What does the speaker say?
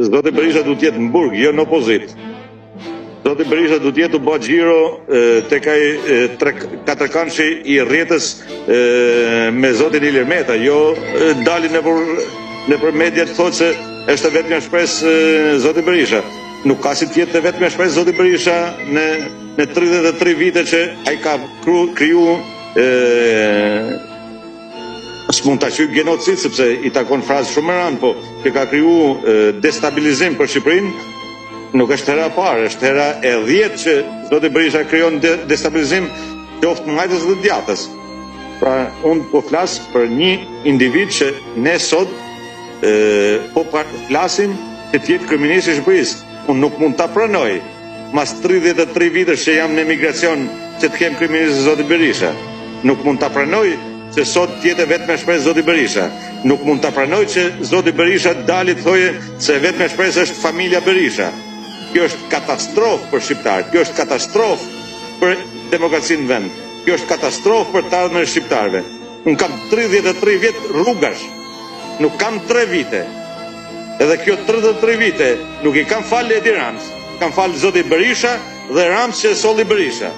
Zoti Berisha du t'jetë në burg, jo në opozit. Zoti Berisha du t'jetë u bë xhiro tek ai 4 kanshi i rrjetës me zotin Ilir Meta, jo dalin nëpër media të thotë se është vetëm një shpresë zoti Berisha. Nuk ka si t'jetë vetëm një shpresë zoti Berisha në 33 vite që ai ka kriju s'mund ta quaj genocid sepse i takon frazë shumë rënd, po që ka kriju destabilizim për Shqipërinë, nuk është hera parë, është hera e 10 që zoti Berisha krijon destabilizim qoftë majtës dhe djatës. Pra, unë po flas për një individ që ne sot po flasim që t'jetë kryeminist i Shqipërisë. Unë nuk mund ta pranoj mas 33 vitesh që jam në emigracion që të kem kryeminist zoti Berisha. Nuk mund ta pranoj se sot tjetë vetëm shpresë zoti Berisha. Nuk mund ta pranoj që zoti Berisha dali të thojë se vetëm shpresë është familja Berisha. Kjo është katastrofë për shqiptarët, kjo është katastrofë për demokracinë në vend, kjo është katastrofë për të ardhmen e shqiptarëve. Unë kam 33 vjet rrugash, nuk kam 3 vite. Edhe kjo 33 vite nuk i kam falë Edi Rams, kam falë zoti Berisha dhe Rams që e solli Berisha.